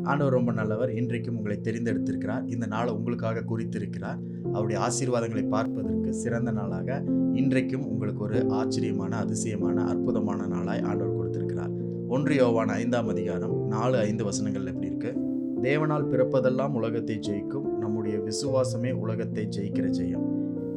ஆண்டவர் ரொம்ப நல்லவர். இன்றைக்கும் உங்களை தெரிந்தெடுத்திருக்கிறார். இந்த நாளை உங்களுக்காக குறித்திருக்கிறார். அவருடைய ஆசீர்வாதங்களை பார்ப்பதற்கு சிறந்த நாளாக இன்றைக்கும் உங்களுக்கு ஒரு ஆச்சரியமான, அதிசயமான, அற்புதமான நாளாய் ஆண்டவர் கொடுத்திருக்கிறார். 1 யோவான் 5ஆம் அதிகாரம் 4-5 வசனங்கள் எப்படி இருக்கு? தேவனால் பிறப்பதெல்லாம் உலகத்தை ஜெயிக்கும், நம்முடைய விசுவாசமே உலகத்தை ஜெயிக்கிற ஜெயம்.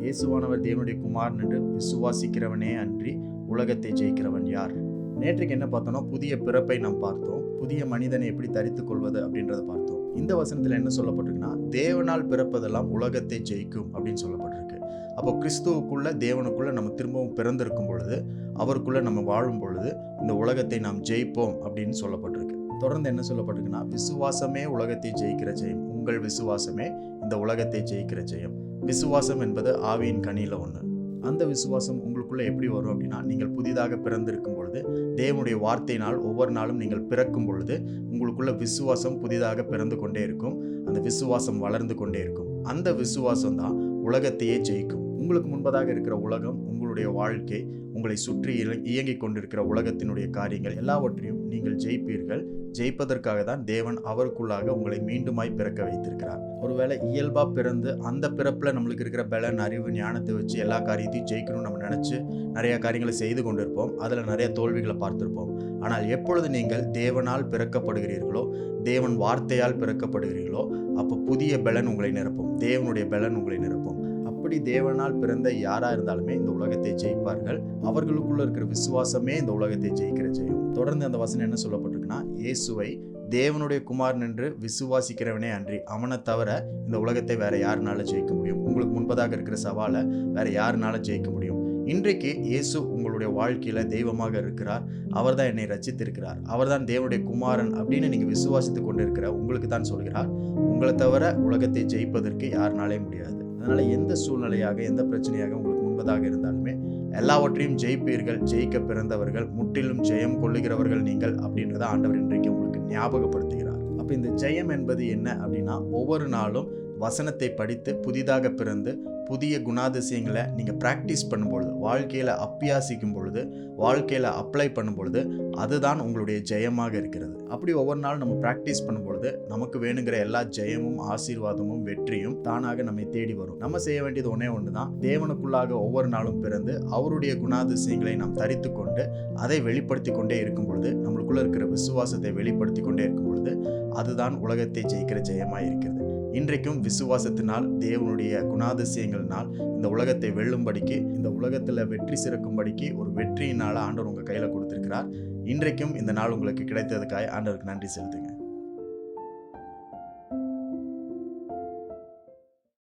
இயேசுவானவர் தேவனுடைய குமாரன் என்று விசுவாசிக்கிறவனே அன்றி உலகத்தை ஜெயிக்கிறவன் யார்? நேற்றுக்கு என்ன பார்த்தோம்னா, புதிய பிறப்பை நாம் பார்த்தோம். புதிய மனிதனை எப்படி தரித்துக் கொள்வது அப்படின்றத பார்த்தோம். இந்த வசனத்தில் என்ன சொல்லப்பட்டிருக்குன்னா, தேவனால் பிறப்பதெல்லாம் உலகத்தை ஜெயிக்கும் அப்படின்னு சொல்லப்பட்டிருக்கு. அப்போ கிறிஸ்துவுக்குள்ள, தேவனுக்குள்ள நம்ம திரும்பவும் பிறந்திருக்கும் பொழுது, அவருக்குள்ள நம்ம வாழும் பொழுது இந்த உலகத்தை நாம் ஜெயிப்போம் அப்படின்னு சொல்லப்பட்டிருக்கு. தொடர்ந்து என்ன சொல்லப்பட்டிருக்குன்னா, விசுவாசமே உலகத்தை ஜெயிக்கிற ஜெயம். உங்கள் விசுவாசமே இந்த உலகத்தை ஜெயிக்கிற ஜெயம். விசுவாசம் என்பது ஆவியின் கனியில ஒன்று. அந்த விசுவாசம் உங்களுக்குள்ள எப்படி வரும் அப்படின்னா, நீங்கள் புதிதாக பிறந்திருக்கும் பொழுது, தேவனுடைய வார்த்தையினால் ஒவ்வொரு நாளும் நீங்கள் பிறக்கும் பொழுது உங்களுக்குள்ள விசுவாசம் புதிதாக பிறந்து கொண்டே இருக்கும். அந்த விசுவாசம் வளர்ந்து கொண்டே இருக்கும். அந்த விசுவாசம் தான் உலகத்தையே ஜெயிக்கும். உங்களுக்கு முன்பதாக இருக்கிற உலகம், உங்களுடைய வாழ்க்கை, உங்களை சுற்றி இயங்கிக் கொண்டிருக்கிற உலகத்தினுடைய காரியங்கள் எல்லாவற்றையும் நீங்கள் ஜெயிப்பீர்கள். ஜெயிப்பதற்காக தான் தேவன் அவருக்குள்ளாக உங்களை மீண்டுமாய் பிறக்க வைத்திருக்கிறார். ஒருவேளை இயல்பா பிறந்து அந்த பிறப்புல நம்மளுக்கு இருக்கிற பலன், அறிவு, ஞானத்தை வச்சு எல்லா காரியத்தையும் ஜெயிக்கணும்னு நம்ம நினைச்சு நிறைய காரியங்களை செய்து கொண்டிருப்போம். அதுல நிறைய தோல்விகளை பார்த்திருப்போம். ஆனால் எப்பொழுது நீங்கள் தேவனால் பிறக்கப்படுகிறீர்களோ, தேவன் வார்த்தையால் பிறக்கப்படுகிறீர்களோ, அப்போ புதிய பலன் உங்களை நிரப்பும். தேவனுடைய பலன் உங்களை நிரப்பும். அப்படி தேவனால் பிறந்த யாரா இருந்தாலுமே இந்த உலகத்தை ஜெயிப்பார்கள். அவர்களுக்குள்ள இருக்கிற விசுவாசமே இந்த உலகத்தை ஜெயிக்கிற ஜெயம். தொடர்ந்து அந்த வசனம் என்ன சொல்லப்பட்டிருக்குன்னா, இயேசுவை தேவனுடைய குமாரன் என்று விசுவாசிக்கிறவனே அன்றி அவனை தவிர இந்த உலகத்தை வேற யாருனால ஜெயிக்க முடியும்? உங்களுக்கு முன்பதாக இருக்கிற சவாலை வேற யாருனால ஜெயிக்க முடியும்? இன்றைக்கு இயேசு உங்களுடைய வாழ்க்கையில தெய்வமாக இருக்கிறார். அவர் தான் என்னை ரட்சித்திருக்கிறார். அவர் தான் தேவனுடைய குமாரன் அப்படின்னு நீங்க விசுவாசித்து கொண்டு இருக்கிற உங்களுக்கு தான் சொல்கிறார், உங்களை தவிர உலகத்தை ஜெயிப்பதற்கு யாருனாலே முடியாது. அதனால எந்த சூழ்நிலையாக, எந்த பிரச்சனையாக உங்களுக்கு முன்பதாக இருந்தாலுமே எல்லாவற்றையும் ஜெயிப்பீர்கள். ஜெயிக்க பிறந்தவர்கள், முற்றிலும் ஜெயம் கொள்ளுகிறவர்கள் நீங்கள் அப்படின்றத ஆண்டவர் இன்றைக்கு உங்களுக்கு ஞாபகப்படுத்துகிறார். அப்ப இந்த ஜெயம் என்பது என்ன அப்படின்னா, ஒவ்வொரு நாளும் வசனத்தை படித்து புதிதாக பிறந்து புதிய குணாதிசயங்களை நீங்கள் ப்ராக்டிஸ் பண்ணும்பொழுது, வாழ்க்கையில் அப்பியாசிக்கும் பொழுது, வாழ்க்கையில் அப்ளை பண்ணும் பொழுது அதுதான் உங்களுடைய ஜெயமாக இருக்கிறது. அப்படி ஒவ்வொரு நாள் நம்ம ப்ராக்டிஸ் பண்ணும்பொழுது நமக்கு வேணுங்கிற எல்லா ஜெயமும், ஆசீர்வாதமும், வெற்றியும் தானாக நம்மை தேடி வரும். நம்ம செய்ய வேண்டியது ஒன்றே ஒன்று தான், தேவனுக்குள்ளாக ஒவ்வொரு நாளும் பிறந்து அவருடைய குணாதிசயங்களை நாம் தரித்து கொண்டு அதை வெளிப்படுத்தி கொண்டே இருக்கும் பொழுது, நம்மளுக்குள்ள இருக்கிற விசுவாசத்தை வெளிப்படுத்தி கொண்டே இருக்கும் பொழுது அதுதான் உலகத்தை ஜெயிக்கிற ஜெயமாக இருக்கிறது. இன்றைக்கும் விசுவாசத்தினால், தேவனுடைய குணாதிசயங்களினால் இந்த உலகத்தை வெல்லும்படிக்கு, இந்த உலகத்தில் வெற்றி சிறக்கும்படிக்கு ஒரு வெற்றியினால் ஆண்டவர் உங்கள் கையில் கொடுத்திருக்கிறார். இன்றைக்கும் இந்த நாள் உங்களுக்கு கிடைத்ததுக்காக ஆண்டவருக்கு நன்றி செலுத்துங்க.